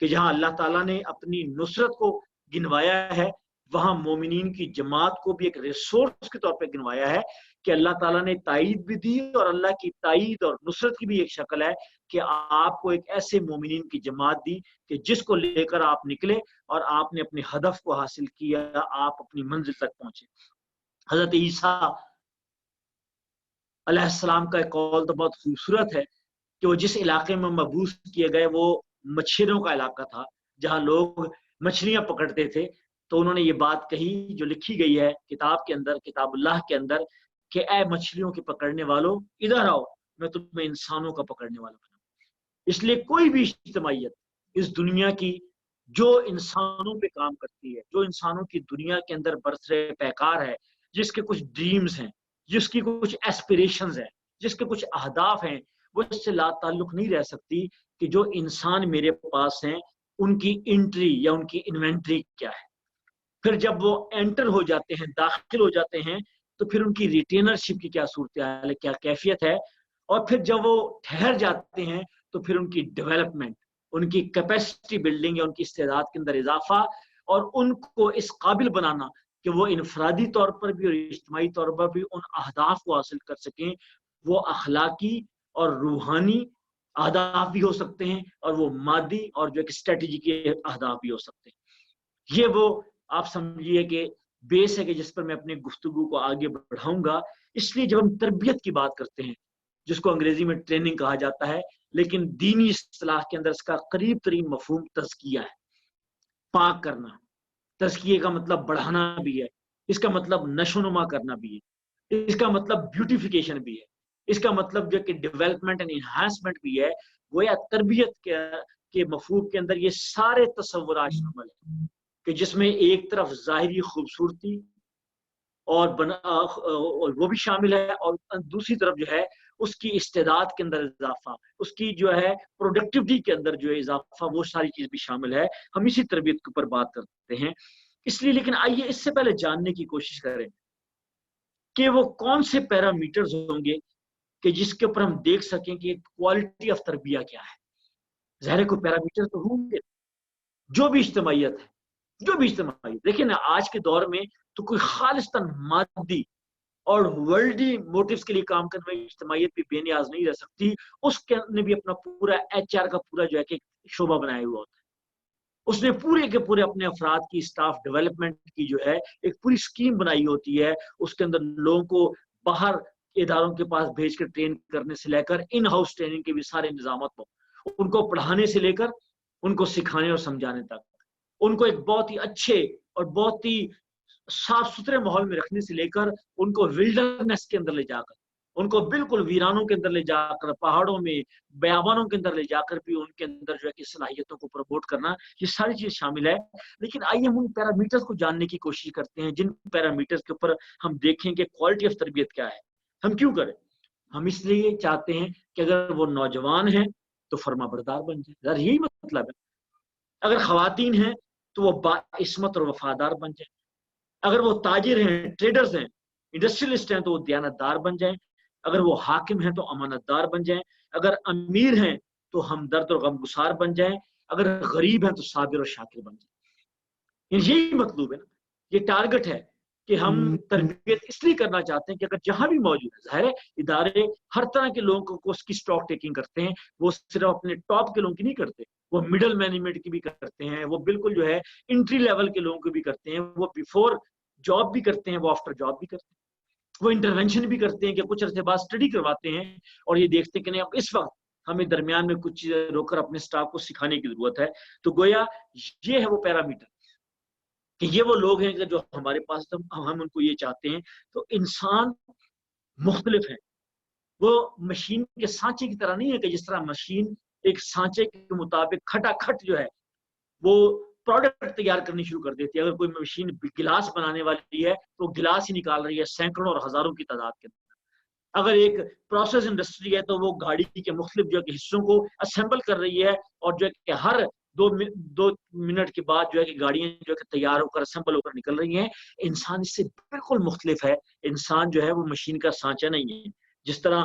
کہ جہاں اللہ تعالیٰ نے اپنی نصرت کو گنوایا ہے وہاں مومنین کی جماعت کو بھی ایک ریسورس کے طور پہ گنوایا ہے کہ اللہ تعالیٰ نے تائید بھی دی، اور اللہ کی تائید اور نصرت کی بھی ایک شکل ہے کہ آپ کو ایک ایسے مومنین کی جماعت دی کہ جس کو لے کر آپ نکلے اور آپ نے اپنے ہدف کو حاصل کیا، آپ اپنی منزل تک پہنچے۔ حضرت عیسیٰ علیہ السلام کا ایک قول تو بہت خوبصورت ہے کہ وہ جس علاقے میں مبعوث کیے گئے وہ مچھروں کا علاقہ تھا، جہاں لوگ مچھلیاں پکڑتے تھے، تو انہوں نے یہ بات کہی جو لکھی گئی ہے کتاب کے اندر، کتاب اللہ کے اندر، کہ اے مچھلیوں کے پکڑنے والوں ادھر آؤ، میں تمہیں انسانوں کا پکڑنے والا بناؤں۔ اس لیے کوئی بھی اجتماعیت اس دنیا کی جو انسانوں پہ کام کرتی ہے، جو انسانوں کی دنیا کے اندر برسر پیکار ہے، جس کے کچھ ڈریمز ہیں، جس کی کچھ ایسپریشنز ہیں، جس کے کچھ اہداف ہیں، وہ اس سے لا تعلق نہیں رہ سکتی کہ جو انسان میرے پاس ہیں ان کی انٹری یا ان کی انوینٹری کیا ہے۔ پھر جب وہ انٹر ہو جاتے ہیں، داخل ہو جاتے ہیں، تو پھر ان کی ریٹینرشپ کی کیا صورتحال ہے، کیا کیفیت ہے، اور پھر جب وہ ٹھہر جاتے ہیں تو پھر ان کی ڈیولپمنٹ، ان کی کیپیسٹی بلڈنگ یا ان کی استعداد کے اندر اضافہ، اور ان کو اس قابل بنانا کہ وہ انفرادی طور پر بھی اور اجتماعی طور پر بھی ان اہداف کو حاصل کر سکیں۔ وہ اخلاقی اور روحانی اہداف بھی ہو سکتے ہیں، اور وہ مادی اور جو ایک اسٹریٹجی کے اہداف بھی ہو سکتے ہیں۔ یہ وہ آپ سمجھیے کہ بیس ہے کہ جس پر میں اپنے گفتگو کو آگے بڑھاؤں گا۔ اس لیے جب ہم تربیت کی بات کرتے ہیں، جس کو انگریزی میں ٹریننگ کہا جاتا ہے، لیکن دینی اصطلاح کے اندر اس کا قریب ترین مفہوم تزکیہ ہے، پاک کرنا۔ تزکیے کا مطلب بڑھانا بھی ہے، اس کا مطلب نشو نما کرنا بھی ہے، اس کا مطلب بیوٹیفیکیشن بھی ہے، اس کا مطلب جو کہ ڈیولپمنٹ اینڈ انہانسمنٹ بھی ہے۔ گویا تربیت کے مفہوم کے اندر یہ سارے تصورات شامل ہیں کہ جس میں ایک طرف ظاہری خوبصورتی اور وہ بھی شامل ہے، اور دوسری طرف جو ہے اس کی استعداد کے اندر اضافہ، اس کی جو ہے پروڈکٹیوٹی کے اندر جو ہے اضافہ، وہ ساری چیز بھی شامل ہے۔ ہم اسی تربیت کے اوپر بات کرتے ہیں اس لیے، لیکن آئیے اس سے پہلے جاننے کی کوشش کریں کہ وہ کون سے پیرامیٹرز ہوں گے کہ جس کے اوپر ہم دیکھ سکیں کہ کوالٹی آف تربیہ کیا ہے۔ ظاہر کوئی پیرامیٹر تو ہوں گے۔ جو بھی اجتماعیت ہے، جو بھی اجتماعیت، دیکھیں نا آج کے دور میں تو کوئی خالصتاً مادی اور ورلڈی موٹیوز کے لیے کام کرنے والی اجتماعیت بھی بے نیاز نہیں رہ سکتی۔ اس کے نے بھی اپنا پورا ایچ آر کا پورا جو ہے کہ شعبہ بنایا ہوا ہوتا ہے۔ اس نے پورے کے پورے اپنے افراد کی اسٹاف ڈیولپمنٹ کی جو ہے ایک پوری اسکیم بنائی ہوتی ہے۔ اس کے اندر لوگوں کو باہر اداروں کے پاس بھیج کر ٹرین کرنے سے لے کر ان ہاؤس ٹریننگ کے بھی سارے انتظامات ہوں، ان کو پڑھانے سے لے کر ان کو سکھانے اور سمجھانے تک، ان کو ایک بہت ہی اچھے اور بہت ہی صاف ستھرے ماحول میں رکھنے سے لے کر ان کو ولڈرنیس کے اندر لے جا کر، ان کو بالکل ویرانوں کے اندر لے جا کر، پہاڑوں میں بیابانوں کے اندر لے جا کر بھی ان کے اندر جو ہے کہ صلاحیتوں کو پروموٹ کرنا، یہ ساری چیز شامل ہے۔ لیکن آئیے ہم ان پیرامیٹرز کو جاننے کی کوشش کرتے ہیں جن پیرامیٹرز کے اوپر ہم دیکھیں کہ کوالٹی آف تربیت کیا ہے۔ ہم کیوں کریں؟ ہم اس لیے چاہتے ہیں کہ اگر وہ نوجوان ہیں تو فرما بردار بن جائیں، ذرا یہی مطلب ہے۔ اگر خواتین ہیں تو وہ باعصمت اور وفادار بن جائیں، اگر وہ تاجر ہیں، ٹریڈرز ہیں، انڈسٹریلسٹ ہیں تو وہ دیانتدار بن جائیں، اگر وہ حاکم ہیں تو امانت دار بن جائیں، اگر امیر ہیں تو ہمدرد اور غمگسار بن جائیں، اگر غریب ہیں تو صابر اور شاکر بن جائیں۔ یہی مطلوب ہے نا، یہ ٹارگٹ ہے کہ ہم تربیت اس لیے کرنا چاہتے ہیں کہ اگر جہاں بھی موجود ہے، ظاہر ہے ادارے ہر طرح کے لوگوں کو اس کی اسٹاک ٹیکنگ کرتے ہیں، وہ صرف اپنے ٹاپ کے لوگوں کی نہیں کرتے، وہ مڈل مینجمنٹ کی بھی کرتے ہیں، وہ بالکل جو ہے انٹری لیول کے لوگوں کو بھی کرتے ہیں، وہ بیفور جاب بھی کرتے ہیں، وہ آفٹر جاب بھی کرتے ہیں، وہ انٹرونشن بھی کرتے ہیں کہ کچھ عرصے بعد اسٹڈی کرواتے ہیں اور یہ دیکھتے ہیں کہ نہیں اب اس وقت ہمیں درمیان میں کچھ چیزیں روک کر اپنے اسٹاف کو سکھانے کی ضرورت ہے۔ تو گویا یہ ہے وہ پیرامیٹر کہ یہ وہ لوگ ہیں جو ہمارے پاس ہم ان کو یہ چاہتے ہیں۔ تو انسان مختلف ہیں، وہ مشین کے سانچے کی طرح نہیں ہے کہ جس طرح مشین ایک سانچے کے مطابق کھٹا کھٹ جو ہے وہ پروڈکٹ تیار کرنی شروع کر دیتی ہے۔ اگر کوئی مشین گلاس بنانے والی ہے تو گلاس ہی نکال رہی ہے سینکڑوں اور ہزاروں کی تعداد کے اندر۔ اگر ایک پروسیس انڈسٹری ہے تو وہ گاڑی کے مختلف جو ہے کہ حصوں کو اسمبل کر رہی ہے، اور جو ہے کہ ہر 2 منٹ کے بعد جو ہے کہ گاڑیاں جو ہے کہ تیار ہو کر اسمبل ہو کر نکل رہی ہیں۔ انسان اس سے بالکل مختلف ہے۔ انسان جو ہے وہ مشین کا سانچہ نہیں ہے۔ جس طرح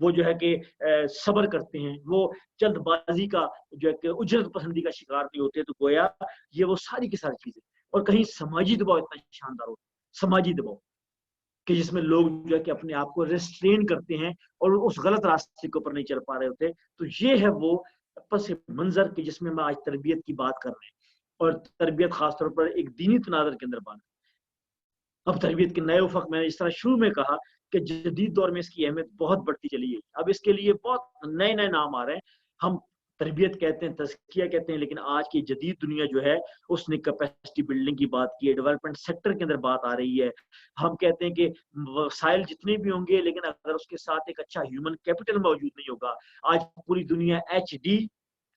وہ جو ہے کہ صبر کرتے ہیں، وہ جلد بازی کا جو ہے کہ اجرت پسندی کا شکار نہیں ہوتے. تو گویا یہ وہ ساری کی ساری چیزیں. اور کہیں سماجی دباؤ اتنا شاندار ہوتا ہے، سماجی دباؤ کہ جس میں لوگ جو ہے کہ اپنے آپ کو ریسٹرین کرتے ہیں اور اس غلط راستے کے اوپر نہیں چل پا رہے ہوتے. تو یہ ہے وہ پس منظر کہ جس میں آج تربیت کی بات کر رہے ہیں، اور تربیت خاص طور پر ایک دینی تناظر کے اندر بات. اب تربیت کے نئے افق، میں نے اس طرح شروع میں کہا کہ جدید دور میں اس کی اہمیت بہت بڑھتی چلی ہے. اب اس کے لیے بہت نئے نئے نام آ رہے ہیں. ہم تربیت کہتے ہیں، تزکیہ کہتے ہیں، لیکن آج کی جدید دنیا جو ہے اس نے کیپیسٹی بلڈنگ کی بات کی ہے، ڈیولپمنٹ سیکٹر کے اندر بات آ رہی ہے. ہم کہتے ہیں کہ وسائل جتنے بھی ہوں گے لیکن اگر اس کے ساتھ ایک اچھا ہیومن کیپٹل موجود نہیں ہوگا. آج پوری دنیا HDI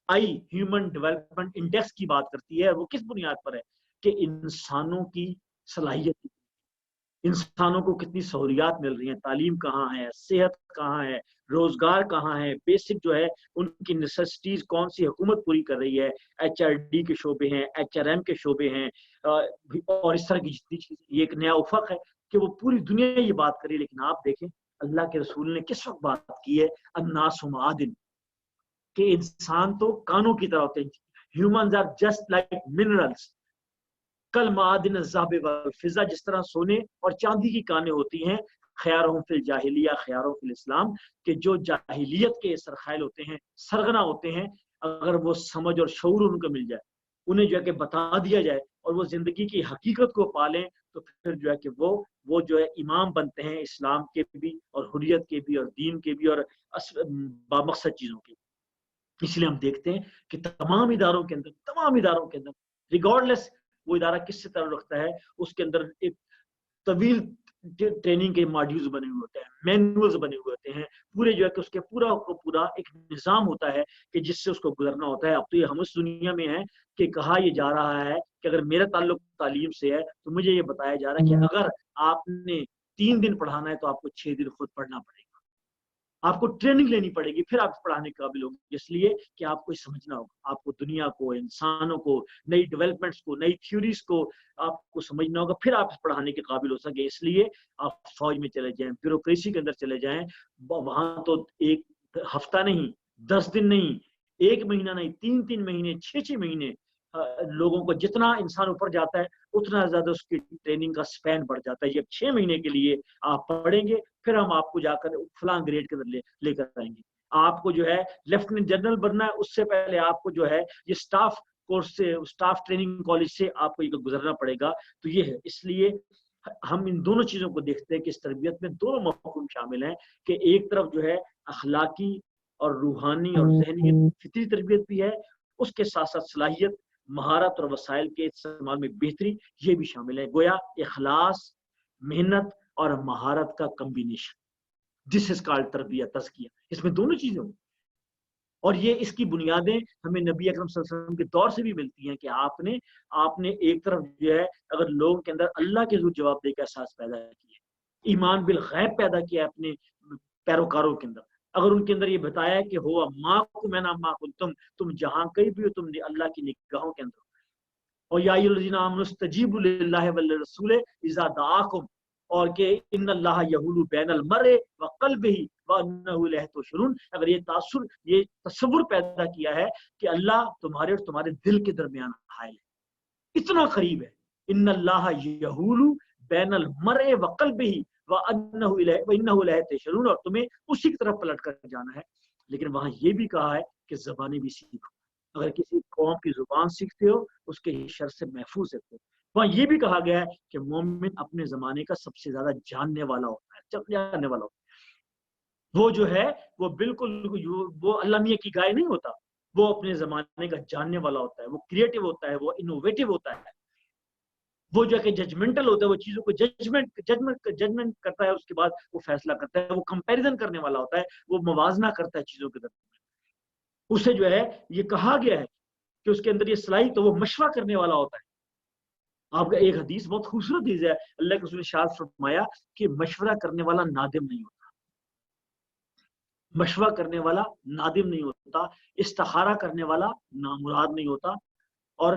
ہیومن ڈیولپمنٹ انڈیکس کی بات کرتی ہے. وہ کس بنیاد پر ہے؟ کہ انسانوں کی صلاحیت، انسانوں کو کتنی سہولیات مل رہی ہیں، تعلیم کہاں ہے، صحت کہاں ہے، روزگار کہاں ہے، بیسک جو ہے ان کی نیسیسٹیز کون سی حکومت پوری کر رہی ہے. HRD کے شعبے ہیں، HRM کے شعبے ہیں، اور اس طرح کی جتنی چیز. یہ ایک نیا افق ہے کہ وہ پوری دنیا یہ بات کری. لیکن آپ دیکھیں اللہ کے رسول نے کس وقت بات کی ہے؟ الناس معادن، کہ انسان تو کانوں کی طرح ہوتے ہیں. Humans are just like minerals کل معادن الذهب والفضہ، جس طرح سونے اور چاندی کی کانیں ہوتی ہیں. خیارہم فی الجاہلیہ خیارہم فی الاسلام، کہ جو جاہلیت کے سرخائل ہوتے ہیں، سرغنا ہوتے ہیں، اگر وہ سمجھ اور شعور ان کو مل جائے، انہیں جو ہے کہ بتا دیا جائے اور وہ زندگی کی حقیقت کو پالیں، تو پھر جو ہے کہ وہ جو ہے امام بنتے ہیں اسلام کے بھی اور حریت کے بھی اور دین کے بھی اور بامقصد چیزوں کے. اس لیے ہم دیکھتے ہیں کہ تمام اداروں کے اندر ریگارڈلیس وہ ادارہ کس سے تعلق رکھتا ہے، اس کے اندر ایک طویل ٹریننگ کے ماڈیولز بنے ہوئے ہوتے ہیں، مینولز بنے ہوئے ہوتے ہیں، پورے جو ہے کہ اس کے پورا ایک نظام ہوتا ہے کہ جس سے اس کو گزرنا ہوتا ہے. اب تو یہ ہم اس دنیا میں ہیں کہ کہا یہ جا رہا ہے کہ اگر میرا تعلق تعلیم سے ہے تو مجھے یہ بتایا جا رہا ہے کہ اگر آپ نے 3 دن پڑھانا ہے تو آپ کو 6 دن خود پڑھنا پڑے گا. آپ کو ٹریننگ لینی پڑے گی، پھر آپ پڑھانے کے قابل ہوں گے. اس لیے کہ آپ کو سمجھنا ہوگا، آپ کو دنیا کو، انسانوں کو، نئی ڈیولپمنٹس کو، نئی تھیوریز کو آپ کو سمجھنا ہوگا، پھر آپ پڑھانے کے قابل ہو سکے. اس لیے آپ فوج میں چلے جائیں، بیوروکریسی کے اندر چلے جائیں، وہاں تو ایک ہفتہ نہیں، 10 دن نہیں، 1 مہینہ نہیں، 3 مہینے، 6 مہینے، لوگوں کو جتنا انسان اوپر جاتا ہے اتنا زیادہ اس کی ٹریننگ کا سپین بڑھ جاتا ہے. یہ 6 مہینے کے لیے آپ پڑھیں گے، پھر ہم آپ کو جا کر فلاں گریڈ کے اندر لے کر آئیں گے. آپ کو جو ہے لیفٹیننٹ جنرل بننا ہے، اس سے پہلے آپ کو جو ہے یہ اسٹاف کورس سے، اسٹاف ٹریننگ کالج سے آپ کو یہ گزرنا پڑے گا. تو یہ ہے. اس لیے ہم ان دونوں چیزوں کو دیکھتے ہیں کہ اس تربیت میں دونوں مفہوم شامل ہیں، کہ ایک طرف جو ہے اخلاقی اور روحانی اور ذہنی فطری تربیت بھی ہے، اس کے ساتھ ساتھ صلاحیت، مہارت اور وسائل کے استعمال میں بہتری یہ بھی شامل ہے. گویا اخلاص، محنت اور مہارت کا کمبینیشن، دس از کالڈ تربیت، تزکیہ. اس میں دونوں چیزیں ہوں. اور یہ اس کی بنیادیں ہمیں نبی اکرم صلی اللہ علیہ وسلم کے دور سے بھی ملتی ہیں کہ آپ نے ایک طرف جو ہے اگر لوگوں کے اندر اللہ کے حضور جواب دے کا احساس پیدا کیا، ایمان بالغیب پیدا کیا اپنے پیروکاروں کے اندر، اگر ان کے اندر یہ بتایا کہ ہوا معکم انا معکم، تم جہاں کہیں بھی ہو تم اللہ کی نگاہوں کے اندر. اور یا ایھا الذین آمنوا استجیبوا للہ وللرسول اذا دعاکم، اور کہ ان اللہ یحول بین المرء وقلبہ وانہ الیہ تحشرون. اگر یہ تاثر، یہ تصور پیدا کیا ہے کہ اللہ تمہارے اور تمہارے دل کے درمیان حائل ہے، اتنا قریب ہے. ان اللہ یحول بین المرء وقلبہ وانہ الیہ تحشرون، اور تمہیں اسی کی طرف پلٹ کر جانا ہے. لیکن وہاں یہ بھی کہا ہے کہ زبانیں بھی سیکھو، اگر کسی قوم کی زبان سیکھتے ہو اس کے شر سے محفوظ رہتے ہو. وہاں یہ بھی کہا گیا ہے کہ مومن اپنے زمانے کا سب سے زیادہ جاننے والا ہوتا ہے، جاننے والا ہوتا ہے. وہ جو ہے وہ بالکل وہ اللہ میاں کی گائے نہیں ہوتا، وہ اپنے زمانے کا جاننے والا ہوتا ہے، وہ کریٹو ہوتا ہے، وہ انوویٹو ہوتا ہے، وہ جو ہے کہ ججمنٹل ہوتا ہے، وہ چیزوں کو ججمنٹ کرتا ہے، اس کے بعد وہ فیصلہ کرتا ہے، وہ کمپیریزن کرنے والا ہوتا ہے، وہ موازنہ کرتا ہے چیزوں کے درمیان. اسے جو ہے یہ کہا گیا ہے کہ اس کے اندر یہ صلاحیت، تو وہ مشورہ کرنے والا ہوتا ہے. آپ کا ایک حدیث بہت خوبصورت حدیث ہے، اللہ کے رسول نے ارشاد فرمایا کہ مشورہ کرنے والا نادم نہیں ہوتا، مشورہ کرنے والا نادم نہیں ہوتا، استخارہ کرنے والا نامراد نہیں ہوتا، اور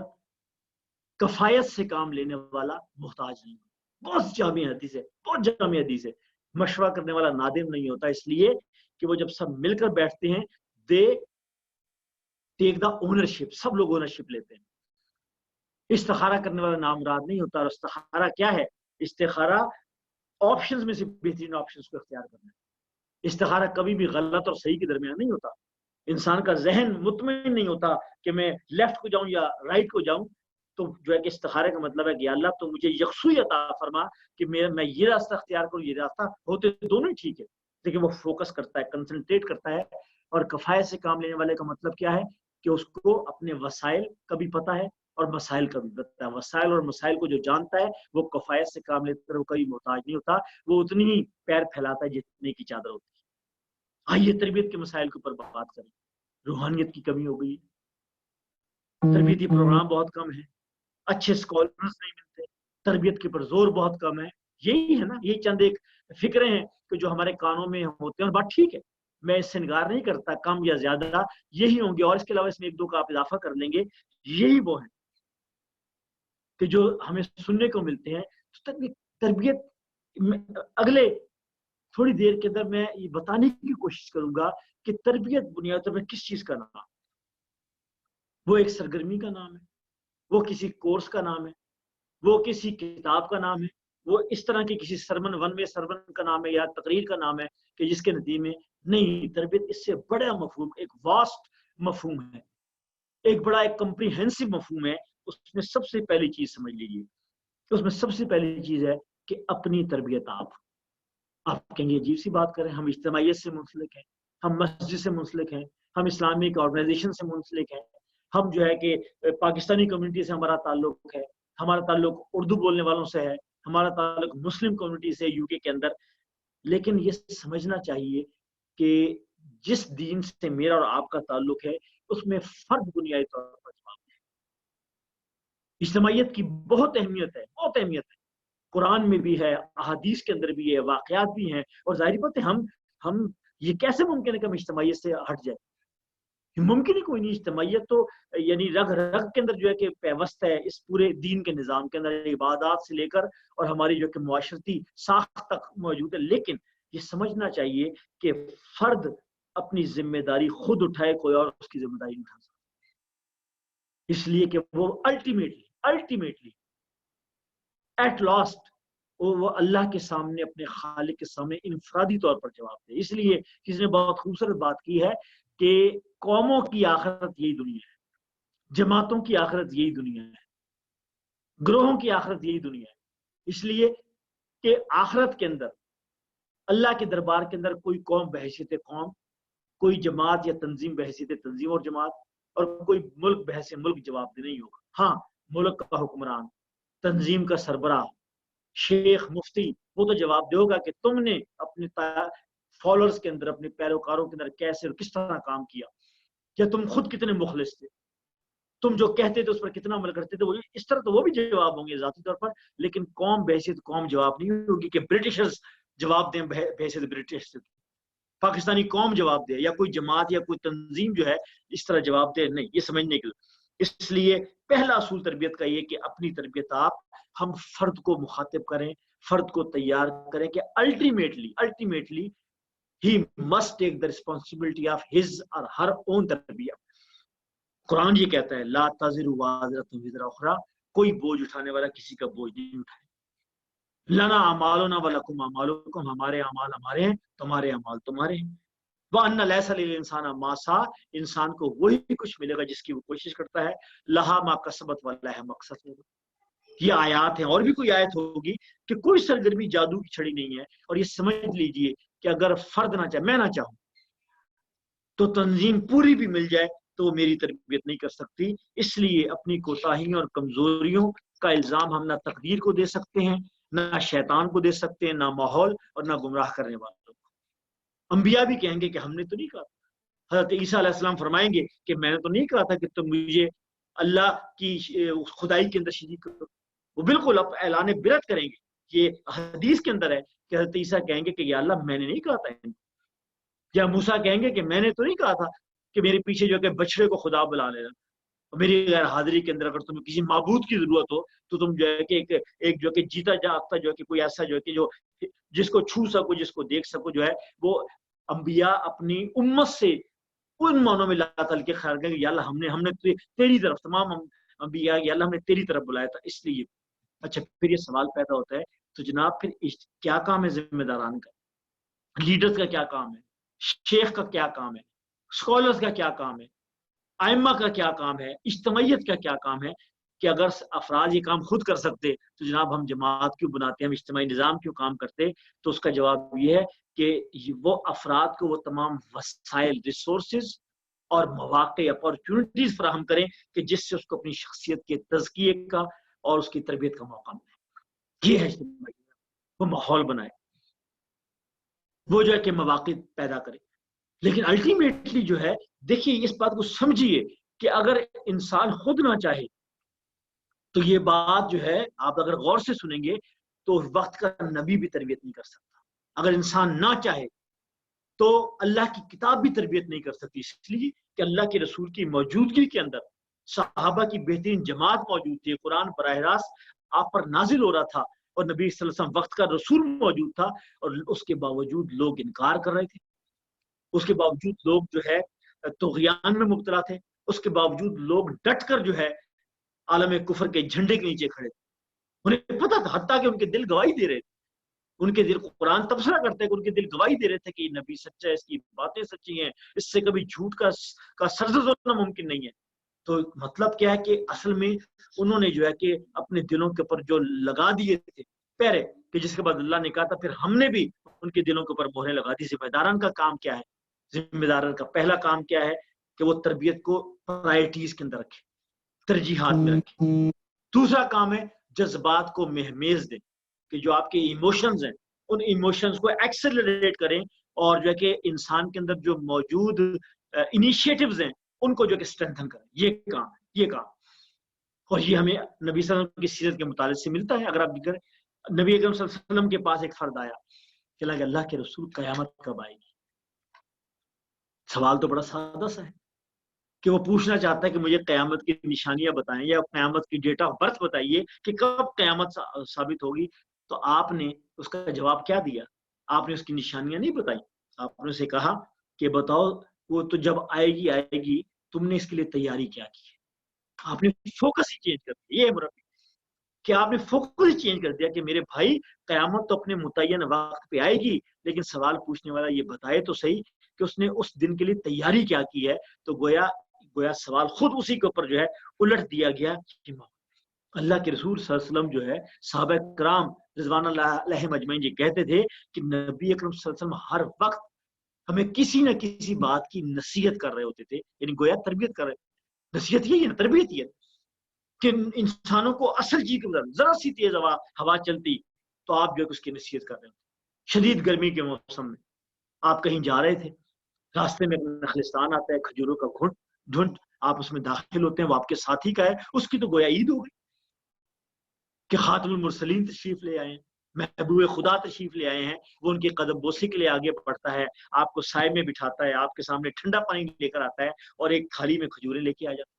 کفایت سے کام لینے والا محتاج نہیں ہوتا. بہت جامع حدیث ہے، بہت جامع حدیث ہے. مشورہ کرنے والا نادم نہیں ہوتا، اس لیے کہ وہ جب سب مل کر بیٹھتے ہیں دے ٹیک دا اونرشپ، سب لوگ اونرشپ لیتے ہیں۔ استخارہ کرنے والا نامراد نہیں ہوتا۔ اور استخارہ کیا ہے؟ استخارہ آپشنز میں سے بہترین آپشنز کو اختیار کرنا ہے۔ استخارہ کبھی بھی غلط اور صحیح کے درمیان نہیں ہوتا۔ انسان کا ذہن مطمئن نہیں ہوتا کہ میں لیفٹ کو جاؤں یا رائٹ کو جاؤں، تو جو ہے کہ استخارے کا مطلب ہے کہ اللہ تو مجھے یکسوئی عطا فرما کہ میں یہ راستہ اختیار کروں، یہ راستہ، ہوتے دونوں ہی ٹھیک ہے، لیکن وہ فوکس کرتا ہے، کنسنٹریٹ کرتا ہے۔ اور کفایت سے کام لینے والے کا مطلب کیا ہے؟ کہ اس کو اپنے وسائل کا بھی پتہ ہے اور مسائل کا بھی پتہ ہے۔ وسائل اور مسائل کو جو جانتا ہے وہ کفایت سے کام لیتا ہے، وہ کبھی محتاج نہیں ہوتا، وہ اتنی ہی پیر پھیلاتا ہے جتنے کی چادر ہوتی ہے۔ آئیے تربیت کے مسائل کے اوپر بات کریں۔ روحانیت کی کمی ہو گئی، تربیتی پروگرام بہت کم ہے، اچھے اسکالرز نہیں ملتے، تربیت کے اوپر زور بہت کم ہے۔ یہی ہے نا، یہ چند ایک فکرے ہیں کہ جو ہمارے کانوں میں ہوتے ہیں، اور بات ٹھیک ہے، میں اس سے انکار نہیں کرتا، کم یا زیادہ یہی ہوں گے، اور اس کے علاوہ اس میں ایک دو کا آپ اضافہ کر لیں گے۔ یہی وہ ہیں کہ جو ہمیں سننے کو ملتے ہیں۔ تربیت اگلے تھوڑی دیر کے اندر میں یہ بتانے کی کوشش کروں گا کہ تربیت بنیادی طور پر کس چیز کا نام ہے۔ وہ ایک سرگرمی کا نام ہے، وہ کسی کورس کا نام ہے، وہ کسی کتاب کا نام ہے، وہ اس طرح کی کسی سرمن ون میں سرمن کا نام ہے یا تقریر کا نام ہے کہ جس کے نتیجے میں نہیں۔ تربیت اس سے بڑا مفہوم، ایک واسٹ مفہوم ہے، ایک بڑا ایک کمپریہنسو مفہوم ہے۔ اس میں سب سے پہلی چیز سمجھ لیجیے، اس میں سب سے پہلی چیز ہے کہ اپنی تربیت آپ کہیں گے عجیب سی بات کریں، ہم اجتماعیت سے منسلک ہیں، ہم مسجد سے منسلک ہیں، ہم اسلامک آرگنائزیشن سے منسلک ہیں، ہم جو ہے کہ پاکستانی کمیونٹی سے ہمارا تعلق ہے، ہمارا تعلق اردو بولنے والوں سے ہے، ہمارا تعلق مسلم کمیونٹی سے یو کے اندر۔ لیکن یہ سمجھنا چاہیے کہ جس دین سے میرا اور آپ کا تعلق ہے اس میں فرد بنیادی طور پر جواب ہے۔ اجتماعیت کی بہت اہمیت ہے، بہت اہمیت ہے، قرآن میں بھی ہے، احادیث کے اندر بھی ہے، واقعات بھی ہیں۔ اور ظاہری بات ہے ہم یہ کیسے ممکن ہے کہ ہم اجتماعیت سے ہٹ جائیں؟ ممکن ہی کوئی نہیں۔ اجتماعیت تو یعنی رگ رگ کے اندر جو ہے کہ پیوست ہے اس پورے دین کے نظام کے اندر، عبادات سے لے کر اور ہماری جو کہ معاشرتی ساخت تک موجود ہے۔ لیکن یہ سمجھنا چاہیے کہ فرد اپنی ذمہ داری خود اٹھائے، کوئی اور اس کی ذمہ داری نہیں اٹھا سکتا، اس لیے کہ وہ الٹیمیٹلی ایٹ لاسٹ وہ اللہ کے سامنے، اپنے خالق کے سامنے انفرادی طور پر جواب دے۔ اس لیے کسی نے بہت خوبصورت بات کی ہے کہ قوموں کی آخرت یہی دنیا ہے، جماعتوں کی آخرت یہی دنیا ہے، گروہوں کی آخرت یہی دنیا ہے۔ اس لیے کہ آخرت کے اندر اللہ کے دربار کے اندر کوئی قوم بحیثیت قوم، کوئی جماعت یا تنظیم بحیثیت تنظیم اور جماعت، اور کوئی ملک بحیثیت ملک جواب دہ نہیں ہوگا۔ ہاں، ملک کا حکمران، تنظیم کا سربراہ، شیخ، مفتی، وہ تو جواب دے ہوگا کہ تم نے اپنے فالوورز کے اندر، اپنے پیروکاروں کے اندر کیسے اور کس طرح کام کیا، کیا تم خود کتنے مخلص تھے، تم جو کہتے تھے اس پر کتنا عمل کرتے تھے۔ وہ اس طرح تو وہ بھی جواب ہوں گے ذاتی طور پر، لیکن قوم بحیثیت قوم جواب نہیں ہوگی کہ برٹشرز جواب دیں بحیثیت برٹش سے، پاکستانی قوم جواب دے، یا کوئی جماعت یا کوئی تنظیم جو ہے اس طرح جواب دے، نہیں۔ یہ سمجھنے کے لیے اس لیے پہلا اصول تربیت کا یہ کہ اپنی تربیت ہم فرد کو مخاطب کریں، فرد کو تیار کریں کہ ultimately he must take the responsibility of his or her own تربیہ۔ قرآن یہ کہتا ہے لا تزر وازرۃ وزر اخری، کوئی بوجھ اٹھانے والا کسی کا بوجھ نہیں اٹھائے۔ لنا اعمالنا ولکم اعمالکم، ہمارے اعمال ہمارے ہیں، تمہارے اعمال تمہارے ہیں۔ وَأَنَّ لَيْسَ لِلْإِنسَانَ مَا سَعَىٰ، انسان کو وہی کچھ ملے گا جس کی وہ کوشش کرتا ہے۔ لَهَا مَا كَسَبَتْ وَلَهَا مَا اكْتَسَبَتْ، یہ آیات ہیں، اور بھی کوئی آیت ہوگی کہ کوئی سرگرمی جادو کی چھڑی نہیں ہے۔ اور یہ سمجھ لیجئے کہ اگر فرد نہ چاہے، میں نہ چاہوں تو تنظیم پوری بھی مل جائے تو وہ میری تربیت نہیں کر سکتی۔ اس لیے اپنی کوتاہیوں اور کمزوریوں کا الزام ہم نہ تقدیر کو دے سکتے ہیں، نہ شیطان کو دے سکتے ہیں، نہ ماحول اور نہ گمراہ کرنے والوں کو۔ انبیاء بھی کہیں گے کہ ہم نے تو نہیں کہا۔ حضرت عیسیٰ علیہ السلام فرمائیں گے کہ میں نے تو نہیں کہا تھا کہ تم مجھے اللہ کی خدائی کے اندر شریک کرو۔ وہ بالکل اب اعلان برت کریں گے۔ یہ حدیث کے اندر ہے کہ حضرت عیسیٰ کہیں گے کہ یا اللہ میں نے نہیں کہا تھا، یا موسیٰ کہیں گے کہ میں نے تو نہیں کہا تھا کہ میرے پیچھے جو کہ بچڑے کو خدا بلا لینا۔ میری غیر حاضری کے اندر اگر تمہیں کسی معبود کی ضرورت ہو تو تم جو ہے کہ ایک جو کہ جیتا جاگتا جو ہے کہ کوئی ایسا جو ہے کہ جو جس کو چھو سکو جس کو دیکھ سکو جو ہے وہ انبیاء اپنی امت سے ان معنوں میں اللہ تعالیٰ کے خیال کریں کہ یا اللہ ہم نے تیری طرف تمام انبیاء یا اللہ ہم نے تیری طرف بلایا تھا اس لیے. اچھا پھر یہ سوال پیدا ہوتا ہے تو جناب پھر کیا کام ہے ذمہ داران کا, لیڈرز کا کیا کام ہے, شیخ کا کیا کام ہے, اسکالرز کا کیا کام ہے, ائمہ کا کیا کام ہے, اجتماعیت کا کیا کام ہے, کہ اگر افراد یہ کام خود کر سکتے تو جناب ہم جماعت کیوں بناتے, ہم اجتماعی نظام کیوں کام کرتے؟ تو اس کا جواب یہ ہے کہ وہ افراد کو وہ تمام وسائل, ریسورسز اور مواقع, اپارچونٹیز فراہم کریں کہ جس سے اس کو اپنی شخصیت کے تزکیے کا اور اس کی تربیت کا موقع ملے. یہ ہے اجتماعی, وہ ماحول بنائے, وہ جو ہے کہ مواقع پیدا کرے. لیکن الٹیمیٹلی جو ہے دیکھیے اس بات کو سمجھیے کہ اگر انسان خود نہ چاہے تو یہ بات جو ہے آپ اگر غور سے سنیں گے تو وقت کا نبی بھی تربیت نہیں کر سکتا. اگر انسان نہ چاہے تو اللہ کی کتاب بھی تربیت نہیں کر سکتی, اس لیے کہ اللہ کے رسول کی موجودگی کے اندر صحابہ کی بہترین جماعت موجود تھی, قرآن براہ راست آپ پر نازل ہو رہا تھا اور نبی صلی اللہ علیہ وسلم وقت کا رسول موجود تھا, اور اس کے باوجود لوگ انکار کر رہے تھے, اس کے باوجود لوگ جو ہے طغیان میں مبتلا تھے, اس کے باوجود لوگ ڈٹ کر جو ہے عالم کفر کے جھنڈے کے نیچے کھڑے تھے. انہیں پتا تھا, حتیٰ کہ ان کے دل گواہی دے رہے تھے, ان کے دل قرآن تبصرہ کرتے کہ ان کے دل گواہی دے رہے تھے کہ یہ نبی سچا ہے, اس کی باتیں سچی ہیں, اس سے کبھی جھوٹ کا سرزد ہونا ممکن نہیں ہے. تو مطلب کیا ہے کہ اصل میں انہوں نے جو ہے کہ اپنے دلوں کے اوپر جو لگا دیے تھے پہرے, کہ جس کے بعد اللہ نے کہا تھا پھر ہم نے بھی ان کے دلوں کے اوپر مہریں لگا دی. ذمہ داران کا کام کیا ہے؟ ذمہ داران کا پہلا کام کیا ہے کہ وہ تربیت کو پرائرٹیز کے اندر رکھے, ترجیحات میں رکھے. دوسرا کام ہے جذبات کو مہمیز دیں, کہ جو آپ کے ایموشنز ہیں ان ایموشنز کو ایکسلریٹ کریں, اور جو ہے کہ انسان کے اندر جو موجود انیشیٹوز ہیں ان کو جو کہ اسٹرینتھن کریں. یہ کام ہے, یہ کام. اور یہ ہمیں نبی صلی اللہ علیہ وسلم کی سیرت کے مطالعے سے ملتا ہے. اگر آپ دیکھیں نبی اکرم صلی اللہ علیہ وسلم کے پاس ایک فرد آیا کہ اللہ کے رسول قیامت کب آئے گی؟ سوال تو بڑا سادہ سا ہے کہ وہ پوچھنا چاہتا ہے کہ مجھے قیامت کی نشانیاں بتائیں یا قیامت کی ڈیٹ آف برتھ بتائیے کہ کب قیامت ثابت ہوگی. تو آپ نے اس کا جواب کیا دیا؟ آپ نے اس کی نشانیاں نہیں بتائی, آپ نے اسے کہا کہ بتاؤ وہ تو جب آئے گی تم نے اس کے لیے تیاری کیا کی ہے. آپ نے فوکس ہی چینج کر دیا. یہ مربی کہ آپ نے فوکس ہی چینج کر دیا کہ میرے بھائی قیامت تو اپنے متعین وقت پہ آئے گی, لیکن سوال پوچھنے والا یہ بتائے تو صحیح کہ اس نے اس دن کے لیے تیاری کیا کی ہے. تو گویا سوال خود اسی کے اوپر جو ہے الٹ دیا گیا. اللہ کے رسول صلی اللہ علیہ وسلم جو ہے صحابہ کرام رضوان اللہ علیہم اجمعین یہ کہتے تھے کہ نبی اکرم صلی اللہ علیہ وسلم ہر وقت ہمیں کسی نہ کسی بات کی نصیحت کر رہے ہوتے تھے, یعنی گویا تربیت کر رہے. نصیحت یہی ہے, تربیت یہ ہے کہ انسانوں کو اصل چیز کے ذرا سی تیز ہوا چلتی تو آپ جو ہے اس کی نصیحت کر رہے ہیں. شدید گرمی کے موسم میں آپ کہیں جا رہے تھے, راستے میں نخلستان آتا ہے, کھجوروں کا ڈھونڈ, آپ اس میں داخل ہوتے ہیں, وہ آپ کے ساتھی کا ہے, اس کی تو گویا عید ہو گئی کہ خاتم المرسلین تشریف لے آئے ہیں, محبوب خدا تشریف لے آئے ہیں, وہ ان کی قدم بوسی کے لیے آگے بڑھتا ہے, آپ کو سائے میں بٹھاتا ہے, آپ کے سامنے ٹھنڈا پانی لے کر آتا ہے اور ایک تھالی میں کھجوریں لے کے آ جاتا ہے.